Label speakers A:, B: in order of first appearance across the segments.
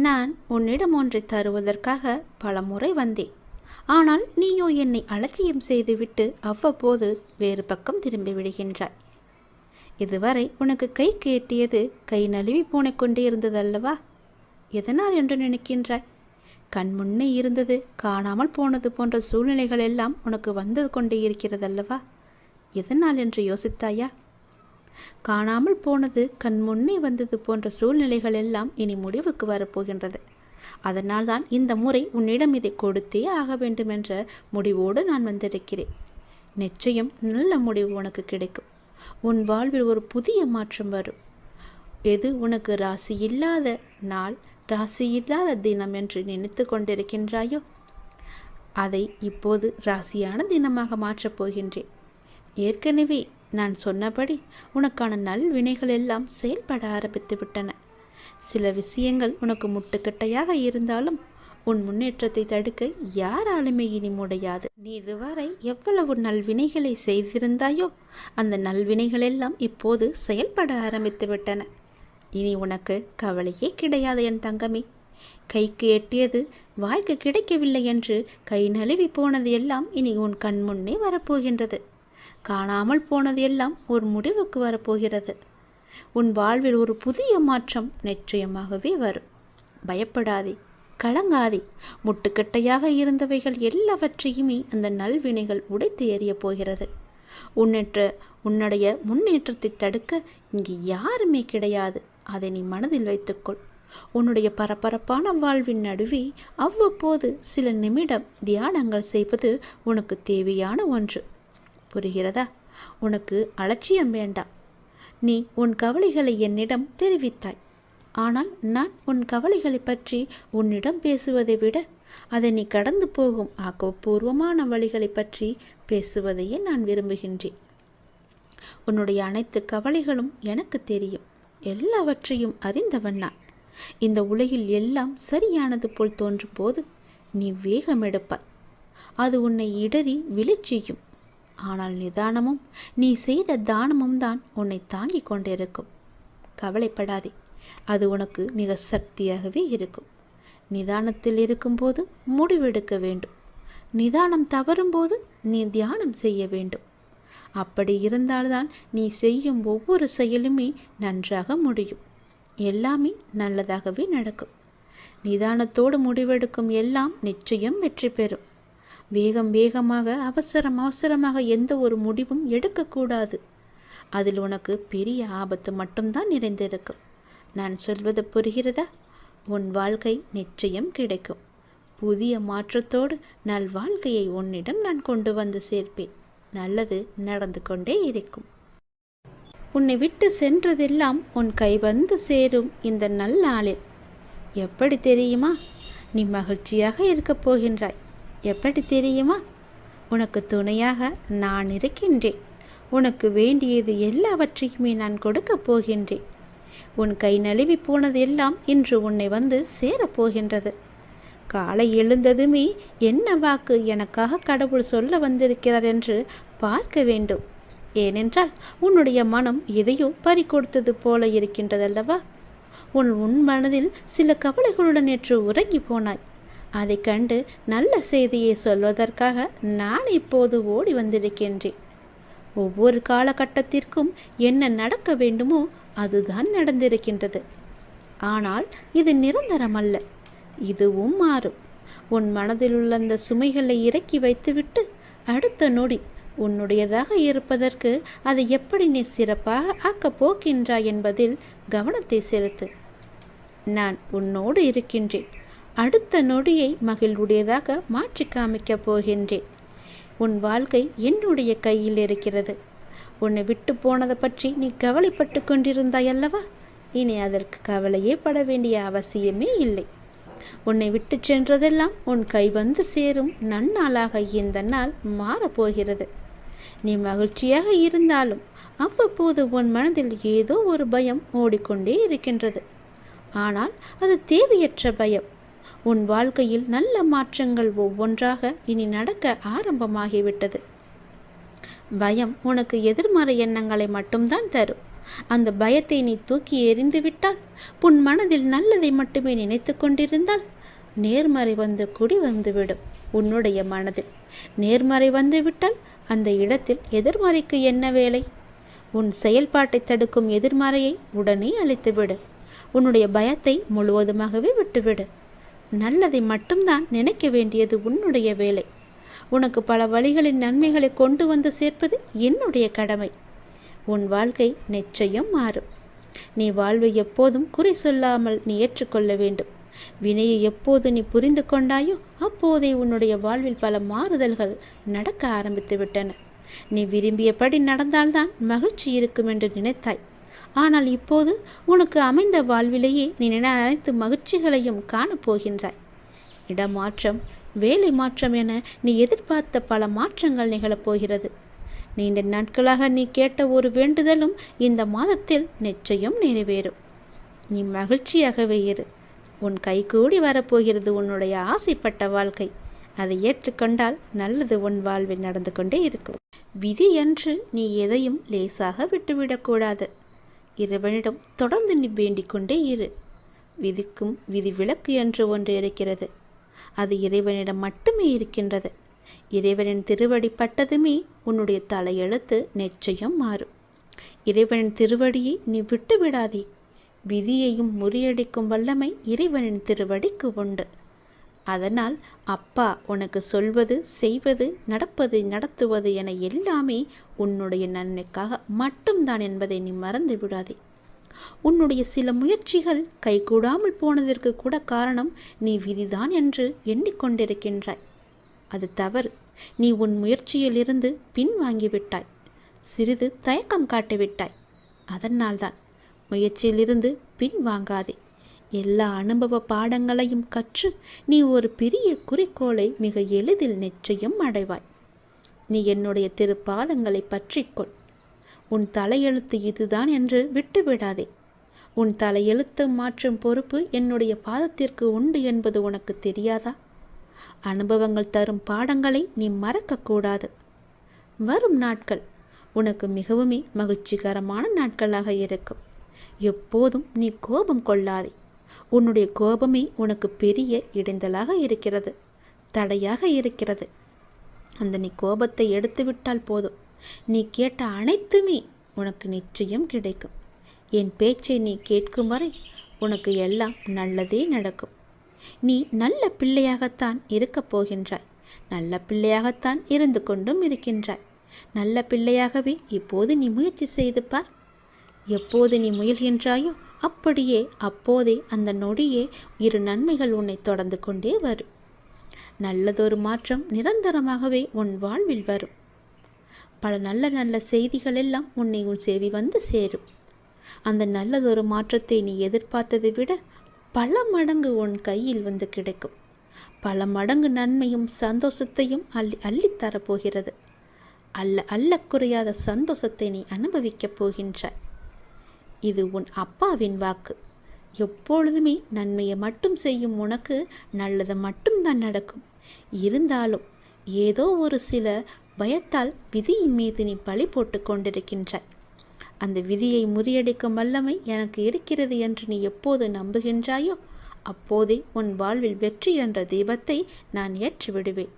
A: நான் உன்னிடம் ஒன்றை தருவதற்காக பல முறை வந்தேன். ஆனால் நீயோ என்னை அலட்சியம் செய்துவிட்டு அவ்வப்போது வேறு பக்கம் திரும்பி விடுகின்றாய். இதுவரை உனக்கு கைக்கு எட்டியது கை நழுவி போனை கொண்டே இருந்ததல்லவா? எதனால் என்று நினைக்கின்றாய்? கண் முன்னே இருந்தது காணாமல் போனது போன்ற சூழ்நிலைகள் எல்லாம் உனக்கு வந்து கொண்டே இருக்கிறதல்லவா? எதனால் என்று யோசித்தாயா? காணாமல் போனது கண் முன்னே வந்தது போன்ற சூழ்நிலைகள் எல்லாம் இனி முடிவுக்கு வரப்போகின்றது. அதனால்தான் இந்த முறை உன்னிடம் இதை கொடுத்தே ஆக வேண்டும் என்ற முடிவோடு நான் வந்திருக்கிறேன். நிச்சயம் நல்ல முடிவு உனக்கு கிடைக்கும். உன் வாழ்வில் ஒரு புதிய மாற்றம் வரும். எது உனக்கு ராசி இல்லாத நாள், ராசி இல்லாத தினம் என்று நினைத்து கொண்டிருக்கின்றாயோ அதை இப்போது ராசியான தினமாக மாற்றப் போகின்றேன். ஏற்கனவே நான் சொன்னபடி உனக்கான நல்வினைகள் எல்லாம் செயல்பட ஆரம்பித்து விட்டன. சில விஷயங்கள் உனக்கு முட்டுக்கட்டையாக இருந்தாலும் உன் முன்னேற்றத்தை தடுக்க யாராலுமே இனி முடியாது. நீ இதுவரை எவ்வளவு நல்வினைகளை செய்திருந்தாயோ அந்த நல்வினைகள் எல்லாம் இப்போது செயல்பட ஆரம்பித்து விட்டன. இனி உனக்கு கவலையே கிடையாது என் தங்கமே. கைக்கு எட்டியது வாய்க்கு கிடைக்கவில்லை என்று கை நழுவி போனது எல்லாம் இனி உன் கண் முன்னே வரப்போகின்றது. காணாமல் போனது எல்லாம் ஒரு முடிவுக்கு வரப்போகிறது. உன் வாழ்வில் ஒரு புதிய மாற்றம் நிச்சயமாகவே வரும். பயப்படாதே, கலங்காதே. முட்டுக்கட்டையாக இருந்தவைகள் எல்லாவற்றையுமே அந்த நல்வினைகள் உடைத்து எறிய போகிறது. உன்னுடைய முன்னேற்றத்தை தடுக்க இங்கு யாருமே கிடையாது. அதை நீ மனதில் வைத்துக்கொள். உன்னுடைய பரபரப்பான வாழ்வின் நடுவே அவ்வப்போது சில நிமிடம் தியானங்கள் செய்வது உனக்கு தேவையான ஒன்று. புரிகிறதா? உனக்கு அலட்சியம் வேண்டாம். நீ உன் கவலைகளை என்னிடம் தெரிவித்தாய். ஆனால் நான் உன் கவலைகளை பற்றி உன்னிடம் பேசுவதை விட அதை நீ கடந்து போகும் ஆக்கப்பூர்வமான வழிகளை பற்றி பேசுவதையே நான் விரும்புகின்றேன். உன்னுடைய அனைத்து கவலைகளும் எனக்கு தெரியும். எல்லாவற்றையும் அறிந்தவன் நான். இந்த உலகில் எல்லாம் சரியானது போல் தோன்றும் போது நீ வேகம் எடுப்பாய். அது உன்னை இடறி விழச் செய்யும். ஆனால் நிதானமும் நீ செய்த தானமும் தான் உன்னை தாங்கிக் கொண்டிருக்கும். கவலைப்படாதே, அது உனக்கு மிக சக்தியாகவே இருக்கும். நிதானத்தில் இருக்கும்போது முடிவெடுக்க வேண்டும். நிதானம் தவறும்போது நீ தியானம் செய்ய வேண்டும். அப்படி இருந்தால்தான் நீ செய்யும் ஒவ்வொரு செயலுமே நன்றாக முடியும். எல்லாமே நல்லதாகவே நடக்கும். நிதானத்தோடு முடிவெடுக்கும் எல்லாம் நிச்சயம் வெற்றி பெறும். வேகமாக அவசரமாக எந்த ஒரு முடிவும் எடுக்கக்கூடாது. அதில் உனக்கு பெரிய ஆபத்து மட்டும்தான் நிறைந்திருக்கும். நான் சொல்வது புரிகிறதா? உன் வாழ்க்கை நிச்சயம் கிடைக்கும். புதிய மாற்றத்தோடு நல்வாழ்க்கையை உன்னிடம் நான் கொண்டு வந்து சேர்ப்பேன். நல்லது நடந்து கொண்டே இருக்கும். உன்னை விட்டு சென்றதெல்லாம் உன் கை வந்து சேரும் இந்த நல்நாளில். எப்படி தெரியுமா? நீ மகிழ்ச்சியாக இருக்கப் போகின்றாய். எப்படி தெரியுமா? உனக்கு துணையாக நான் இருக்கின்றேன். உனக்கு வேண்டியது எல்லாவற்றையுமே நான் கொடுக்கப் போகின்றேன். உன் கை நழுவி போனது எல்லாம் இன்று உன்னை வந்து சேரப்போகின்றது. காலை எழுந்ததுமே என்ன வாக்கு எனக்காக கடவுள் சொல்ல வந்திருக்கிறார் என்று பார்க்க வேண்டும். ஏனென்றால் உன்னுடைய மனம் எதையோ பறிகொடுத்தது போல இருக்கின்றதல்லவா? உன் மனதில் சில கவலைகளுடன் நேற்று உறங்கி போனாய். அதை கண்டு நல்ல செய்தியை சொல்வதற்காக நான் இப்போது ஓடி வந்திருக்கின்றேன். ஒவ்வொரு காலகட்டத்திற்கும் என்ன நடக்க வேண்டுமோ அதுதான் நடந்திருக்கின்றது. ஆனால் இது நிரந்தரமல்ல. இதுவும் மாறும். உன் மனதில் உள்ள அந்த சுமைகளை இறக்கி வைத்துவிட்டு அடுத்த நொடி உன்னுடையதாக இருப்பதற்கு அதை எப்படி நீ சிறப்பாக ஆக்கப் போகின்றாய் என்பதில் கவனத்தை செலுத்து. நான் உன்னோடு இருக்கின்றேன். அடுத்த நொடியை மகிழ்வுடையதாக மாற்றி காமிக்கப் போகின்றேன். உன் வாழ்க்கை என்னுடைய கையில் இருக்கிறது. உன்னை விட்டு போனதை பற்றி நீ கவலைப்பட்டு கொண்டிருந்தாய் அல்லவா? இனி அதற்கு கவலையே பட வேண்டிய அவசியமே இல்லை. உன்னை விட்டு சென்றதெல்லாம் உன் கை வந்து சேரும் நன்னாளாக இந்த நாள் மாறப்போகிறது. நீ மகிழ்ச்சியாக இருந்தாலும் அவ்வப்போது உன் மனதில் ஏதோ ஒரு பயம் ஓடிக்கொண்டே இருக்கின்றது. ஆனால் அது தேவையற்ற பயம். உன் வாழ்க்கையில் நல்ல மாற்றங்கள் ஒவ்வொன்றாக இனி நடக்க ஆரம்பமாகிவிட்டது. பயம் உனக்கு எதிர்மறை எண்ணங்களை மட்டும்தான் தரும். அந்த பயத்தை நீ தூக்கி எறிந்து விட்டால், உன் மனதில் நல்லதை மட்டுமே நினைத்து கொண்டிருந்தால், நேர்மறை வந்து குடி வந்துவிடும். உன்னுடைய மனதில் நேர்மறை வந்துவிட்டால் அந்த இடத்தில் எதிர்மறைக்கு என்ன வேலை? உன் செயல்பாட்டை தடுக்கும் எதிர்மறையை உடனே அழித்துவிடு. உன்னுடைய பயத்தை முழுவதுமாகவே விட்டுவிடு. நல்லதை மட்டும்தான் நினைக்க வேண்டியது உன்னுடைய வேலை. உனக்கு பல வழிகளின் நன்மைகளை கொண்டு வந்து சேர்ப்பது என்னுடைய கடமை. உன் வாழ்க்கை நிச்சயம் மாறும். நீ வாழ்வை எப்போதும் குறை சொல்லாமல் நீ ஏற்றுக்கொள்ள வேண்டும். வினையை எப்போது நீ புரிந்து கொண்டாயோ அப்போதே உன்னுடைய வாழ்வில் பல மாறுதல்கள் நடக்க ஆரம்பித்து விட்டன. நீ விரும்பியபடி நடந்தால்தான் மகிழ்ச்சி இருக்கும் என்று நினைத்தாய். ஆனால் இப்போது உனக்கு அமைந்த வாழ்விலேயே நீ அனைத்து மகிழ்ச்சிகளையும் காணப்போகின்றாய். இடமாற்றம், வேலை மாற்றம் என நீ எதிர்பார்த்த பல மாற்றங்கள் நிகழப்போகிறது. நீண்ட நாட்களாக நீ கேட்ட ஒரு வேண்டுதலும் இந்த மாதத்தில் நிச்சயம் நிறைவேறும். நீ மகிழ்ச்சியாகவே இரு. உன் கைகூடி வரப்போகிறது உன்னுடைய ஆசைப்பட்ட வாழ்க்கை. அதை ஏற்றுக்கொண்டால் நல்லது உன் வாழ்வில் நடந்து கொண்டே இருக்கும். விதி என்று நீ எதையும் லேசாக விட்டுவிடக்கூடாது. இறைவனிடம் தொடர்ந்து நீ வேண்டிக் கொண்டே இரு. விதிக்கும் விதி விலக்கு என்று ஒன்று இருக்கிறது. அது இறைவனிடம் மட்டுமே இருக்கின்றது. இறைவனின் திருவடி பட்டதுமே உன்னுடைய தலையெழுத்து நிச்சயம் மாறும். இறைவனின் திருவடியை நீ விட்டு விடாதே. விதியையும் முறியடிக்கும் வல்லமை இறைவனின் திருவடிக்கு உண்டு. அதனால் அப்பா உனக்கு சொல்வது, செய்வது, நடப்பது, நடத்துவது என எல்லாமே உன்னுடைய நன்மைக்காக மட்டும்தான் என்பதை நீ மறந்து விடாதே. உன்னுடைய சில முயற்சிகள் கைகூடாமல் போனதற்கு கூட காரணம் நீ விதிதான் என்று எண்ணிக்கொண்டிருக்கின்றாய். அது தவறு. நீ உன் முயற்சியிலிருந்து பின்வாங்கிவிட்டாய். சிறிது தயக்கம் காட்டிவிட்டாய். அதனால்தான். முயற்சியிலிருந்து பின்வாங்காதே. எல்லா அனுபவ பாடங்களையும் கற்று நீ ஒரு பெரிய குறிக்கோளை மிக எளிதில் நிச்சயம் அடைவாய். நீ என்னுடைய திருப்பாதங்களை பற்றிக்கொள். உன் தலையெழுத்து இதுதான் என்று விட்டுவிடாதே. உன் தலையெழுத்து மாற்றும் பொறுப்பு என்னுடைய பாதத்திற்கு உண்டு என்பது உனக்கு தெரியாதா? அனுபவங்கள் தரும் பாடங்களை நீ மறக்கக்கூடாது. வரும் நாட்கள் உனக்கு மிகவும் மகிழ்ச்சிகரமான நாட்களாக இருக்கும். எப்போதும் நீ கோபம் கொள்ளாதே. உன்னுடைய கோபமே உனக்கு பெரிய இடைஞ்சலாக இருக்கிறது, தடையாக இருக்கிறது. அந்த நீ கோபத்தை எடுத்துவிட்டால் போதும். நீ கேட்ட அனைத்துமே உனக்கு நிச்சயம் கிடைக்கும். என் பேச்சை நீ கேட்கும் வரை உனக்கு எல்லாம் நல்லதே நடக்கும். நீ நல்ல பிள்ளையாகத்தான் இருக்கப் போகின்றாய். நல்ல பிள்ளையாகத்தான் இருந்து கொண்டும் இருக்கின்றாய். நல்ல பிள்ளையாகவே இப்போது நீ முயற்சி செய்து பார். எப்போது நீ முயல்கின்றாயோ அப்படியே அப்போதே அந்த நொடியே இரு நன்மைகள் உன்னை தொடர்ந்து கொண்டே வரும். நல்லதொரு மாற்றம் நிரந்தரமாகவே உன் வாழ்வில் வரும். பல நல்ல நல்ல செய்திகள் எல்லாம் உன்னை உன் செவி வந்து சேரும். அந்த நல்லதொரு மாற்றத்தை நீ எதிர்பார்த்ததை விட பல மடங்கு உன் கையில் வந்து கிடைக்கும். பல மடங்கு நன்மையும் சந்தோஷத்தையும் அள்ளித்தரப்போகிறது. அல்ல குறையாத சந்தோஷத்தை நீ அனுபவிக்கப் போகின்றாய். இது உன் அப்பாவின் வாக்கு. எப்பொழுதுமே நன்மையை மட்டும் செய்யும் உனக்கு நல்லது மட்டும்தான் நடக்கும். இருந்தாலும் ஏதோ ஒரு சில பயத்தால் விதியின் மீது நீ பழி போட்டு கொண்டிருக்கின்றாய். அந்த விதியை முறியடிக்கும் வல்லமை எனக்கு இருக்கிறது என்று நீ எப்போது நம்புகின்றாயோ அப்போதே உன் வாழ்வில் வெற்றி என்ற தீபத்தை நான் ஏற்றி விடுவேன்.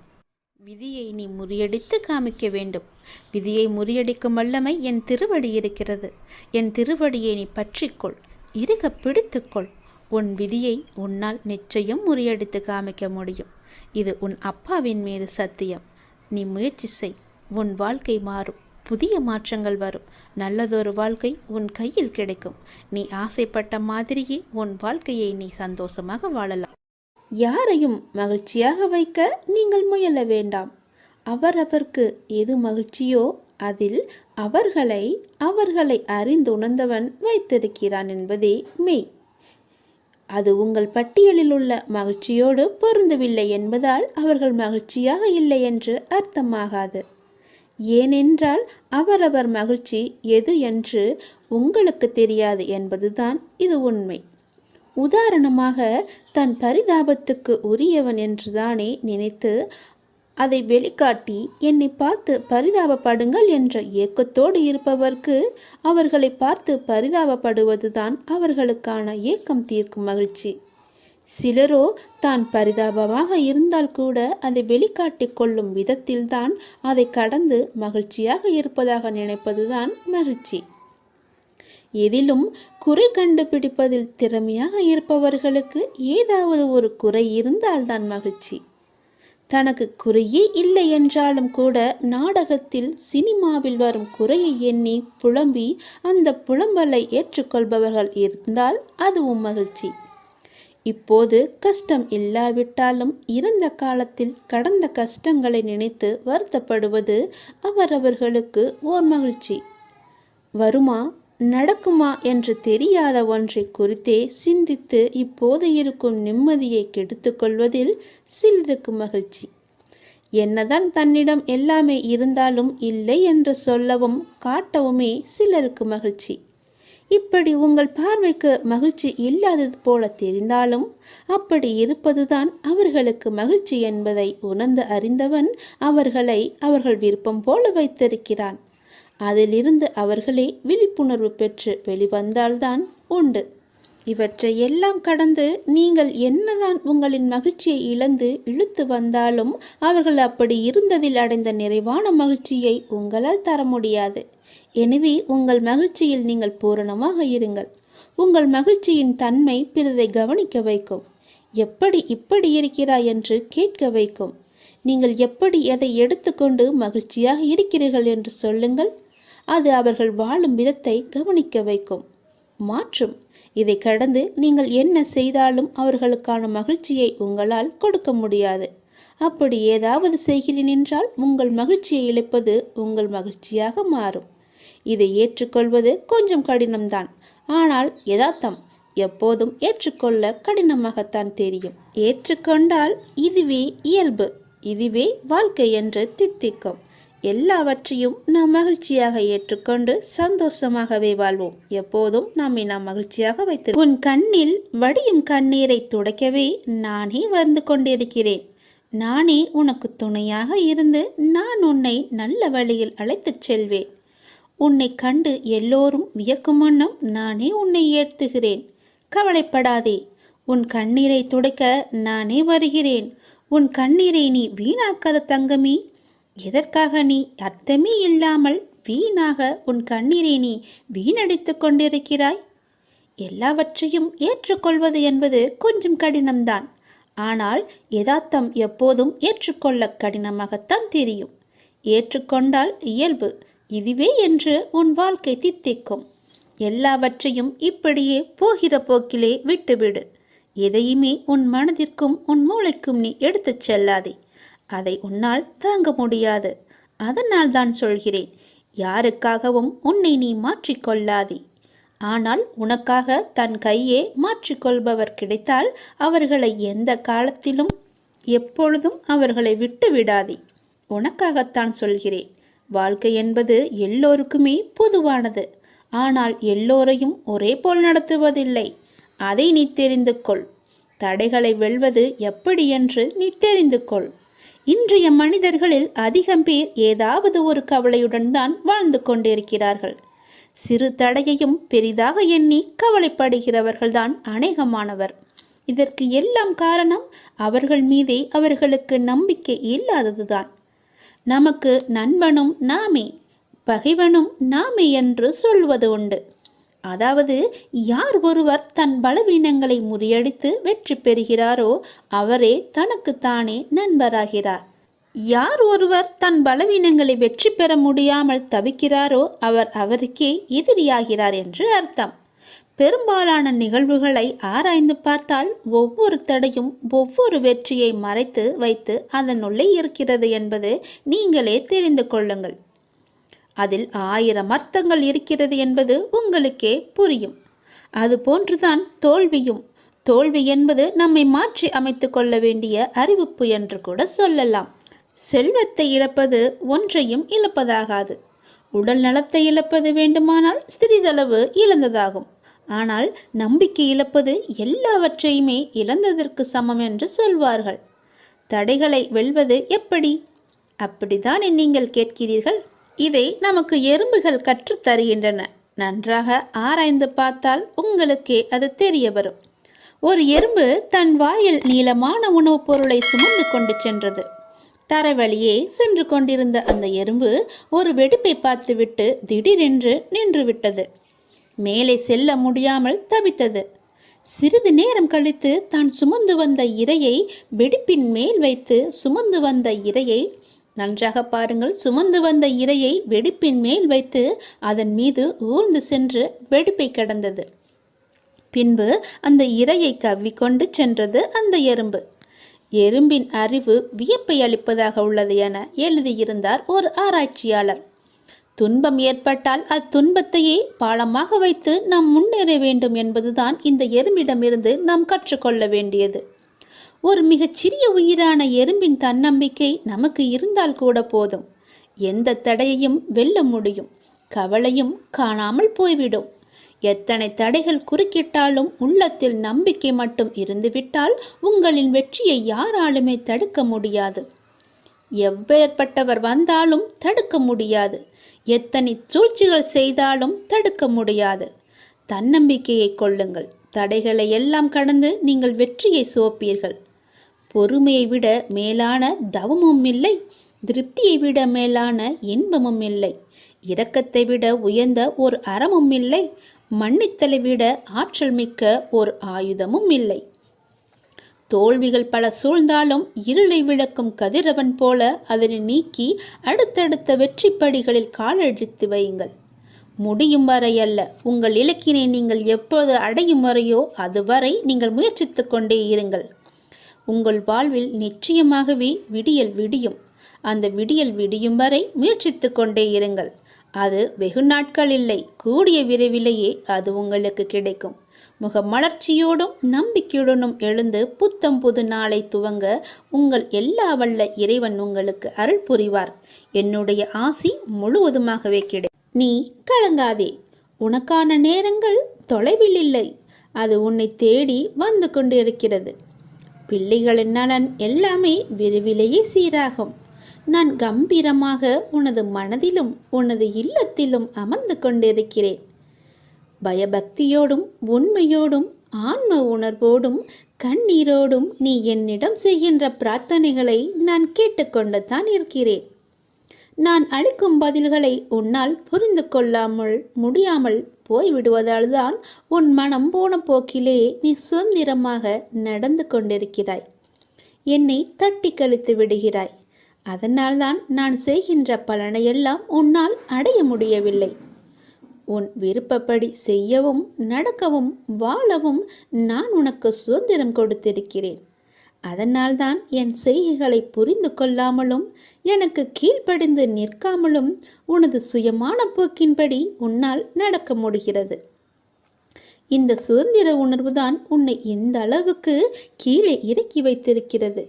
A: விதியை நீ முறியடித்து காமிக்க வேண்டும். விதியை முறியடிக்கும் வல்லமை என் திருவடி இருக்கிறது. என் திருவடியை நீ பற்றிக்கொள், இறுக பிடித்துக்கொள். உன் விதியை உன்னால் நிச்சயம் முறியடித்து காமிக்க முடியும். இது உன் அப்பாவின் மீது சத்தியம். நீ முயற்சி செய். உன் வாழ்க்கை மாறும். புதிய மாற்றங்கள் வரும். நல்லதொரு வாழ்க்கை உன் கையில் கிடைக்கும். நீ ஆசைப்பட்ட மாதிரியே உன் வாழ்க்கையை நீ சந்தோஷமாக வாழலாம். யாரையும் மகிழ்ச்சியாக வைக்க நீங்கள் முயல வேண்டாம். அவரவர்க்கு எது மகிழ்ச்சியோ அதில் அவர்களை அறிந்துணர்ந்தவன் வைத்திருக்கிறான் என்பதே மெய். அது உங்கள் பட்டியலில் உள்ள மகிழ்ச்சியோடு பொருந்தவில்லை என்பதால் அவர்கள் மகிழ்ச்சியாக இல்லை என்று அர்த்தமாகாது. ஏனென்றால் அவரவர் மகிழ்ச்சி எது என்று உங்களுக்கு தெரியாது என்பதுதான் இது உண்மை. உதாரணமாக, தன் பரிதாபத்துக்கு உரியவன் என்றுதானே நினைத்து அதை வெளிக்காட்டி என்னை பார்த்து பரிதாபப்படுங்கள் என்ற ஏக்கத்தோடு இருப்பவர்க்கு அவர்களை பார்த்து பரிதாபப்படுவதுதான் அவர்களுக்கான ஏக்கம் தீர்க்கும் மகிழ்ச்சி. சிலரோ தான் பரிதாபமாக இருந்தால் கூட அதை வெளிக்காட்டி கொள்ளும் விதத்தில்தான் அதை கடந்து மகிழ்ச்சியாக இருப்பதாக நினைப்பதுதான் மகிழ்ச்சி. எதிலும் குறை கண்டுபிடிப்பதில் திறமையாக இருப்பவர்களுக்கு ஏதாவது ஒரு குறை இருந்தால்தான் மகிழ்ச்சி. தனக்கு குறையே இல்லை என்றாலும் கூட நாடகத்தில் சினிமாவில் வரும் குறையை எண்ணி புலம்பி அந்த புலம்பலை ஏற்றுக்கொள்பவர்கள் இருந்தால் அதுவும் மகிழ்ச்சி. இப்போது கஷ்டம் இல்லாவிட்டாலும் இறந்த காலத்தில் கடந்த கஷ்டங்களை நினைத்து வருத்தப்படுவது அவரவர்களுக்கு ஓர் மகிழ்ச்சி. வருமா நடக்குமா என்று தெரியாத ஒன்றை குறித்தே சிந்தித்து இப்போது இருக்கும் நிம்மதியை கெடுத்து கொள்வதில் சிலருக்கு மகிழ்ச்சி. என்னதான் தன்னிடம் எல்லாமே இருந்தாலும் இல்லை என்று சொல்லவும் காட்டவுமே சிலருக்கு மகிழ்ச்சி. இப்படி உங்கள் பார்வைக்கு மகிழ்ச்சி இல்லாதது போல தெரிந்தாலும் அப்படி இருப்பதுதான் அவர்களுக்கு மகிழ்ச்சி என்பதை உணர்ந்து அறிந்தவன் அவர்களை அவர்கள் விருப்பம் போல வைத்திருக்கிறான். அதிலிருந்து அவர்களே விழிப்புணர்வு பெற்று வெளிவந்தால்தான் உண்டு. இவற்றை எல்லாம் கடந்து நீங்கள் என்னதான் உங்களின் மகிழ்ச்சியை இழந்து இழுத்து வந்தாலும் அவர்கள் அப்படி இருந்ததில் அடைந்த நிறைவான மகிழ்ச்சியை உங்களால் தர முடியாது. எனவே உங்கள் மகிழ்ச்சியில் நீங்கள் பூரணமாக இருங்கள். உங்கள் மகிழ்ச்சியின் தன்மை பிறரை கவனிக்க வைக்கும். எப்படி இப்படி இருக்கிறாய் என்று கேட்க வைக்கும். நீங்கள் எப்படி எதை எடுத்துக்கொண்டு மகிழ்ச்சியாக இருக்கிறீர்கள் என்று சொல்லுங்கள். அது அவர்கள் வாழும் விதத்தை கவனிக்க வைக்கும், மாற்றும். இதை கடந்து நீங்கள் என்ன செய்தாலும் அவர்களுக்கான மகிழ்ச்சியை உங்களால் கொடுக்க முடியாது. அப்படி ஏதாவது செய்கிறேன் என்றால் உங்கள் மகிழ்ச்சியை இழப்பது உங்கள் மகிழ்ச்சியாக மாறும். இதை ஏற்றுக்கொள்வது கொஞ்சம் கடினம்தான். ஆனால் யதார்த்தம் எப்போதும் ஏற்றுக்கொள்ள கடினமாகத்தான் தெரியும். ஏற்றுக்கொண்டால் இதுவே இயல்பு, இதுவே வாழ்க்கை என்று தித்திக்கும். எல்லாவற்றையும் நாம் மகிழ்ச்சியாக ஏற்றுக்கொண்டு சந்தோஷமாகவே வாழ்வோம். எப்போதும் நம்மை நாம் மகிழ்ச்சியாக வைத்து உன் கண்ணில் வடியும் கண்ணீரை துடைக்கவே நானே வந்து கொண்டிருக்கிறேன். நானே உனக்கு துணையாக இருந்து நான் உன்னை நல்ல வழியில் அழைத்துச் செல்வேன். உன்னை கண்டு எல்லோரும் வியக்கும் வண்ணம் நானே உன்னை ஏற்றுகிறேன். கவலைப்படாதே, உன் கண்ணீரை துடைக்க நானே வருகிறேன். உன் கண்ணீரை நீ வீணாக்காத தங்கமே. எதற்காக நீ அர்த்தமே இல்லாமல் வீணாக உன் கண்ணீரை நீ வீணடித்து கொண்டிருக்கிறாய்? எல்லாவற்றையும் ஏற்றுக்கொள்வது என்பது கொஞ்சம் கடினம்தான். ஆனால் யதார்த்தம் எப்போதும் ஏற்றுக்கொள்ள கடினமாகத்தான் தெரியும். ஏற்றுக்கொண்டால் இயல்பு, இதுவே என்று உன் வாழ்க்கை தித்திக்கும். எல்லாவற்றையும் இப்படியே போகிற போக்கிலே விட்டுவிடு. எதையுமே உன் மனதிற்கும் உன் மூளைக்கும் நீ எடுத்துச் செல்லாதே. அதை உன்னால் தாங்க முடியாது. அதனால் தான் சொல்கிறேன், யாருக்காகவும் உன்னை நீ மாற்றிக்கொள்ளாதே. ஆனால் உனக்காக தன் கையே மாற்றிக்கொள்பவர் கிடைத்தால் அவர்களை எந்த காலத்திலும் எப்பொழுதும் அவர்களை விட்டு விடாதே. உனக்காகத்தான் சொல்கிறேன். வாழ்க்கை என்பது எல்லோருக்குமே பொதுவானது. ஆனால் எல்லோரையும் ஒரே போல் நடத்துவதில்லை. அதை நீ தெரிந்து கொள். தடைகளை வெல்வது எப்படி என்று நீ தெரிந்து கொள். இன்றைய மனிதர்களில் அதிகம் பேர் ஏதாவது ஒரு கவலையுடன் தான் வாழ்ந்து கொண்டிருக்கிறார்கள். சிறு தடையையும் பெரிதாக எண்ணி கவலைப்படுகிறவர்கள்தான் அநேகமானவர். இதற்கு எல்லாம் காரணம் அவர்கள் மீதே அவர்களுக்கு நம்பிக்கை இல்லாததுதான். நமக்கு நண்பனும் நாமே, பகைவனும் நாமே என்று சொல்வது உண்டு. அதாவது யார் ஒருவர் தன் பலவீனங்களை முறியடித்து வெற்றி பெறுகிறாரோ அவரே தனக்குத்தானே நண்பராகிறார். யார் ஒருவர் தன் பலவீனங்களை வெற்றி பெற முடியாமல் தவிக்கிறாரோ அவர் அவருக்கே எதிரியாகிறார் என்று அர்த்தம். பெரும்பாலான நிகழ்வுகளை ஆராய்ந்து பார்த்தால் ஒவ்வொரு தடையும் ஒவ்வொரு வெற்றியை மறைத்து வைத்து அதனுள்ளே இருக்கிறது என்பது நீங்களே தெரிந்து கொள்ளுங்கள். அதில் 1000 அர்த்தங்கள் இருக்கிறது என்பது உங்களுக்கே புரியும். அதுபோன்றுதான் தோல்வியும். தோல்வி என்பது நம்மை மாற்றி அமைத்து கொள்ள வேண்டிய அறிவிப்பு என்று கூட சொல்லலாம். செல்வத்தை இழப்பது ஒன்றையும் இழப்பதாகாது. உடல் நலத்தை இழப்பது வேண்டுமானால் சிறிதளவு இழந்ததாகும். ஆனால் நம்பிக்கை இழப்பது எல்லாவற்றையுமே இழந்ததற்கு சமம் என்று சொல்வார்கள். தடைகளை வெல்வது எப்படி? அப்படித்தானே நீங்கள் கேட்கிறீர்கள். இதை நமக்கு எறும்புகள் கற்றுத் தருகின்றன. நன்றாக ஆராய்ந்து பார்த்தால் உங்களுக்கே அது தெரிய வரும். ஒரு எறும்பு தன் வாயில் நீளமான உணவுப் பொருளை சுமந்து கொண்டு சென்றது. தரைவழியே சென்று கொண்டிருந்த அந்த எறும்பு ஒரு வெடிப்பை பார்த்துவிட்டு திடீரென்று நின்று விட்டது. மேலே செல்ல முடியாமல் தவித்தது. சிறிது நேரம் கழித்து தான் சுமந்து வந்த இரையை வெடிப்பின் மேல் வைத்து சுமந்து வந்த இரையை நன்றாக பாருங்கள், சுமந்து வந்த இரையை வெடிப்பின் மேல் வைத்து அதன் மீது ஊர்ந்து சென்று வெடிப்பை கடந்தது. பின்பு அந்த இரையை கவ்விக்கொண்டு சென்றது அந்த எறும்பு. எறும்பின் அறிவு வியப்பை அளிப்பதாக உள்ளது என எழுதியிருந்தார் ஒரு ஆராய்ச்சியாளர். துன்பம் ஏற்பட்டால் அத்துன்பத்தையே பாலமாக வைத்து நாம் முன்னேற வேண்டும் என்பதுதான் இந்த எறும்பிடமிருந்து நாம் கற்றுக்கொள்ள வேண்டியது. ஒரு மிகச்சிறிய உயிரான எறும்பின் தன்னம்பிக்கை நமக்கு இருந்தால் கூட போதும். எந்த தடையையும் வெல்ல முடியும். கவலையும் காணாமல் போய்விடும். எத்தனை தடைகள் குறுக்கிட்டாலும் உள்ளத்தில் நம்பிக்கை மட்டும் இருந்துவிட்டால் உங்களின் வெற்றியை யாராலுமே தடுக்க முடியாது. எவ்வேற்பட்டவர் வந்தாலும் தடுக்க முடியாது. எத்தனை சூழ்ச்சிகள் செய்தாலும் தடுக்க முடியாது. தன்னம்பிக்கையை கொள்ளுங்கள். தடைகளை எல்லாம் கடந்து நீங்கள் வெற்றியை சுவைப்பீர்கள். பொறுமையை விட மேலான தவமும் இல்லை. திருப்தியை விட மேலான இன்பமும் இல்லை. இரக்கத்தை விட உயர்ந்த ஒரு அறமும் இல்லை. மன்னித்தலை விட ஆற்றல் மிக்க ஒரு ஆயுதமும் இல்லை. தோல்விகள் பல சூழ்ந்தாலும் இருளை விளக்கும் கதிரவன் போல அதனை நீக்கி அடுத்தடுத்த வெற்றி படிகளில் காலெடுத்து வையுங்கள். முடியும் வரை அல்ல, உங்கள் இலக்கினை நீங்கள் எப்போது அடையும் வரையோ அதுவரை நீங்கள் முயற்சித்து கொண்டே இருங்கள். உங்கள் வாழ்வில் நிச்சயமாகவே விடியல் விடியும். அந்த விடியல் விடியும் வரை முயற்சித்து கொண்டே இருங்கள். அது வெகு நாட்கள் இல்லை, கூடிய விரைவிலேயே அது உங்களுக்கு கிடைக்கும். முகமலர்ச்சியோடும் நம்பிக்கையுடனும் எழுந்து புத்தம் புது நாளை துவங்க உங்கள் எல்லா வல்ல இறைவன் உங்களுக்கு அருள் புரிவார். என்னுடைய ஆசி முழுவதுமாகவே நீ கலங்காதே. உனக்கான நேரங்கள் தொலைவில் இல்லை. அது உன்னை தேடி வந்து கொண்டிருக்கிறது. பிள்ளைகளின் நலன் எல்லாமே விரைவிலேயே சீராகும். நான் கம்பீரமாக உனது மனதிலும் உனது இல்லத்திலும் அமர்ந்து கொண்டிருக்கிறேன். பயபக்தியோடும் உண்மையோடும் ஆன்ம உணர்வோடும் கண்ணீரோடும் நீ என்னிடம் செய்கின்ற பிரார்த்தனைகளை நான் கேட்டுக்கொண்டு தான் இருக்கிறேன். நான் அளிக்கும் பதில்களை உன்னால் புரிந்து கொள்ளாமல் முடியாமல் போய்விடுவதால் தான் உன் மனம் போன போக்கிலே நீ சுதந்திரமாக நடந்து கொண்டிருக்கிறாய். என்னை தட்டி கழித்து விடுகிறாய். அதனால்தான் நான் செய்கின்ற பலனையெல்லாம் உன்னால் அடைய முடியவில்லை. உன் விருப்பப்படி செய்யவும் நடக்கவும் வாழவும் நான் உனக்கு சுதந்திரம் கொடுத்திருக்கிறேன். அதனால்தான் என் செய்கைகளை புரிந்து கொள்ளாமலும் எனக்கு கீழ்ப்படிந்து நிற்காமலும் உனது சுயமான போக்கின்படி உன்னால் நடக்க முடிகிறது. இந்த சுதந்திர உணர்வுதான் உன்னை இந்த அளவுக்கு கீழே இறக்கி வைத்திருக்கிறது.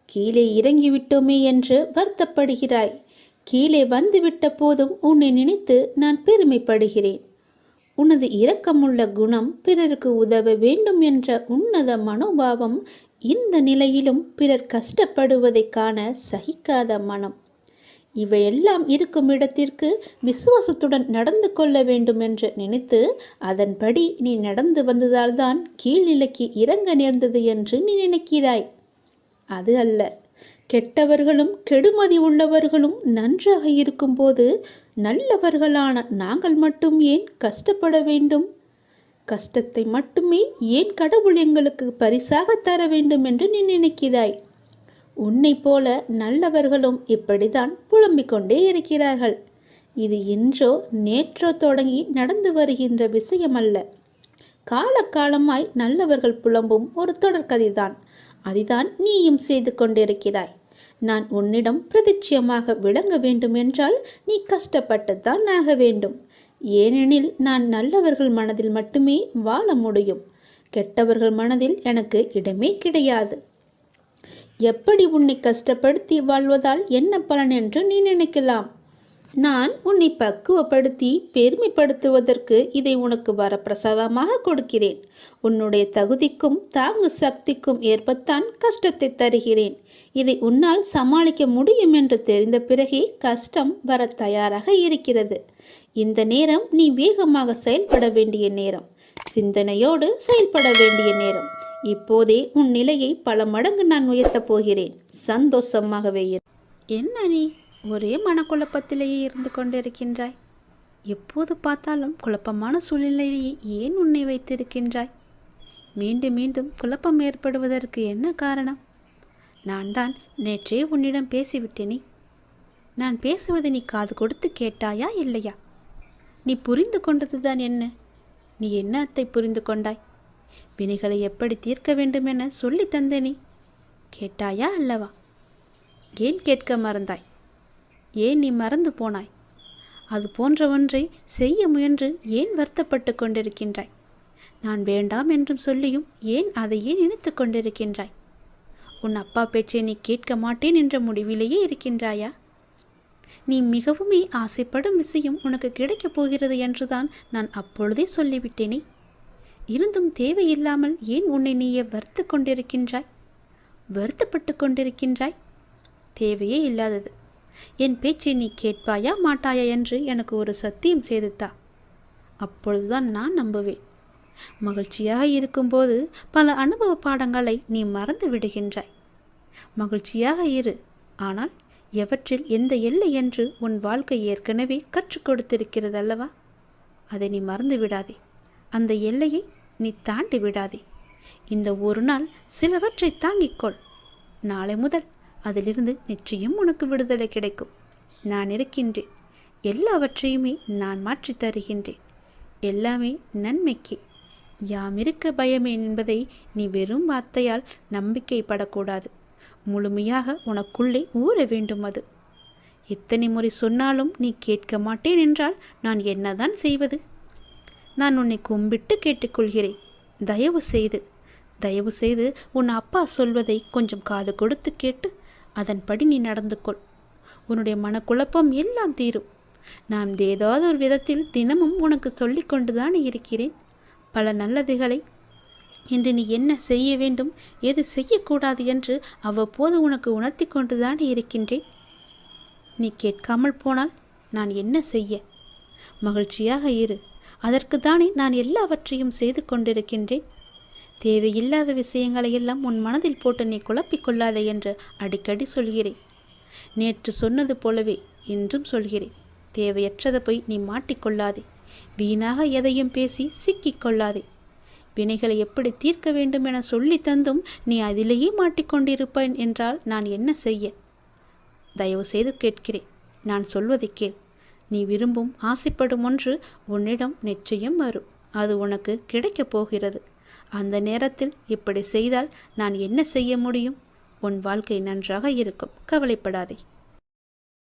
A: கீழே இறங்கிவிட்டோமே என்று வருத்தப்படுகிறாய். கீழே வந்துவிட்ட போதும் உன்னை நினைத்து நான் பெருமைப்படுகிறேன். உனது இரக்கமுள்ள குணம், பிறருக்கு உதவ வேண்டும் என்ற உன்னத மனோபாவம், இந்த நிலையிலும் பிறர் கஷ்டப்படுவதை காண சகிக்காத மனம், இவையெல்லாம் இருக்கும் இடத்திற்கு விசுவாசத்துடன் நடந்து கொள்ள வேண்டும் என்று நினைத்து அதன்படி நீ நடந்து வந்ததால்தான் கீழ்நிலைக்கு இறங்க நேர்ந்தது என்று நீ நினைக்கிறாய். அது அல்ல. கெட்டவர்களும் கெடுமதி உள்ளவர்களும் நன்றாக இருக்கும்போது நல்லவர்களான நாங்கள் மட்டும் ஏன் கஷ்டப்பட வேண்டும்? கஷ்டத்தை மட்டுமே ஏன் கடவுள் எங்களுக்கு பரிசாக தர வேண்டும் என்று நீ நினைக்கிறாய். உன்னை போல நல்லவர்களும் இப்படிதான் புலம்பிக் கொண்டே இருக்கிறார்கள். இது இன்றோ நேற்றோ தொடங்கி நடந்து வருகின்ற விஷயமல்ல. காலகாலமாய் நல்லவர்கள் புலம்பும் ஒரு தொடர்கதைதான். அதுதான் நீயும் செய்து கொண்டிருக்கிறாய். நான் உன்னிடம் பிரதிட்சயமாக விளங்க வேண்டும் என்றால் நீ கஷ்டப்பட்டுத்தான் ஆக வேண்டும். ஏனெனில் நான் நல்லவர்கள் மனதில் மட்டுமே வாழ முடியும். கெட்டவர்கள் மனதில் எனக்கு இடமே கிடையாது. எப்படி உன்னை கஷ்டப்படுத்தி வாழ்வதால் என்ன பலன் என்று நீ நினைக்கலாம். நான் உன்னை பக்குவப்படுத்தி பெருமைப்படுத்துவதற்கு இதை உனக்கு வரப்பிரசாதமாக கொடுக்கிறேன். உன்னுடைய தகுதிக்கும் தாங்கு சக்திக்கும் ஏற்பத்தான் கஷ்டத்தை தருகிறேன். இதை உன்னால் சமாளிக்க முடியும் என்று தெரிந்த பிறகே கஷ்டம் வர தயாராக இருக்கிறது. இந்த நேரம் நீ வேகமாக செயல்பட வேண்டிய நேரம், சிந்தனையோடு செயல்பட வேண்டிய நேரம். இப்போதே உன் நிலையை பல மடங்கு நான் உயர்த்தப் போகிறேன். சந்தோஷமாகவே இரு. என்ன நீ ஒரே மனக்குழப்பத்திலேயே இருந்து கொண்டிருக்கின்றாய்? எப்போது பார்த்தாலும் குழப்பமான சூழ்நிலையிலேயே ஏன் உன்னை வைத்திருக்கின்றாய்? மீண்டும் மீண்டும் குழப்பம் ஏற்படுவதற்கு என்ன காரணம்? நான் தான் நேற்றே உன்னிடம் பேசிவிட்டேனே. நான் பேசுவதை நீ காது கொடுத்து கேட்டாயா இல்லையா? நீ புரிந்து கொண்டதுதான் என்ன? நீ என்னத்தை புரிந்து கொண்டாய்? வினைகளை எப்படி தீர்க்க வேண்டும் என சொல்லி தந்தேனே. கேட்டாயா அல்லவா? ஏன் கேட்க மறந்தாய்? ஏன் நீ மறந்து போனாய்? அது போன்ற ஒன்றை செய்ய முயன்று ஏன் வருத்தப்பட்டு கொண்டிருக்கின்றாய்? நான் வேண்டாம் என்றும் சொல்லியும் ஏன் அதையே நினைத்து கொண்டிருக்கின்றாய்? உன் அப்பா பேச்சை நீ கேட்க மாட்டேன் என்ற முடிவிலேயே இருக்கின்றாயா? நீ மிகவுமே ஆசைப்படும் விஷயம் உனக்கு கிடைக்கப் போகிறது என்றுதான் நான் அப்பொழுதே சொல்லிவிட்டேனே. இருந்தும் தேவையில்லாமல் ஏன் உன்னை நீயே வருத்து கொண்டிருக்கின்றாய்? வருத்தப்பட்டு கொண்டிருக்கின்றாய்? தேவையே இல்லாதது. என் பேச்சை நீ கேட்பாயா மாட்டாயா என்று எனக்கு ஒரு சத்தியம் செய்துத்தா. அப்பொழுதுதான் நான் நம்புவேன். மகிழ்ச்சியாக இருக்கும்போது பல அனுபவ பாடங்களை நீ மறந்து விடுகின்றாய். மகிழ்ச்சியாக இரு, ஆனால் எவற்றில் எந்த எல்லை என்று உன் வாழ்க்கை ஏற்கனவே கற்றுக் கொடுத்திருக்கிறது அல்லவா? அதை நீ மறந்து விடாதே. அந்த எல்லையை நீ தாண்டி விடாதே. இந்த ஒரு நாள் சிலவற்றை தாங்கிக்கொள். நாளை முதல் அதிலிருந்து நிச்சயம் உனக்கு விடுதலை கிடைக்கும். நான் இருக்கின்றேன். எல்லாவற்றையுமே நான் மாற்றி தருகின்றேன். எல்லாமே நன்மைக்கு. யாம் இருக்க பயமே என்பதை நீ வெறும் வார்த்தையால் நம்பிக்கைப்படக்கூடாது. முழுமையாக உனக்குள்ளே ஊற வேண்டும். அது எத்தனை முறை சொன்னாலும் நீ கேட்க மாட்டேன் என்றால் நான் என்னதான் செய்வது? நான் உன்னை கும்பிட்டு கேட்டுக்கொள்கிறேன். தயவு செய்து உன் அப்பா சொல்வதை கொஞ்சம் காது கொடுத்து கேட்டு அதன்படி நீ நடந்து கொள். உன்னுடைய மனக்குழப்பம் எல்லாம் தீரும். நான் ஏதாவது ஒரு விதத்தில் தினமும் உனக்கு சொல்லி கொண்டுதான் இருக்கிறேன். பல நல்லதுகளை இன்று நீ என்ன செய்ய வேண்டும், எது செய்யக்கூடாது என்று அவ்வப்போது உனக்கு உணர்த்தி கொண்டுதான் இருக்கின்றேன். நீ கேட்காமல் போனால் நான் என்ன செய்ய? மகிழ்ச்சியாக இரு. அதற்கு தானே நான் எல்லாவற்றையும் செய்து கொண்டிருக்கின்றேன். தேவையில்லாத விஷயங்களை எல்லாம் உன் மனதில் போட்டு நீ குழப்பிக்கொள்ளாதே என்று அடிக்கடி சொல்கிறேன். நேற்று சொன்னது போலவே இன்றும் சொல்கிறேன். தேவையற்றதை போய் நீ மாட்டிக்கொள்ளாதே. வீணாக எதையும் பேசி சிக்கிக்கொள்ளாதே. வினைகளை எப்படி தீர்க்க வேண்டும் என சொல்லி தந்தும் நீ அதிலேயே மாட்டிக்கொண்டிருப்பேன் என்றால் நான் என்ன செய்ய? தயவு செய்து கேட்கிறேன். நான் சொல்வதை கேள். நீ விரும்பும் ஆசைப்படும் ஒன்று உன்னிடம் நிச்சயம் வரும். அது உனக்கு கிடைக்கப் போகிறது. அந்த நேரத்தில் இப்படி செய்தால் நான் என்ன செய்ய முடியும்? உன் வாழ்க்கை நன்றாக இருக்கும். கவலைப்படாதே.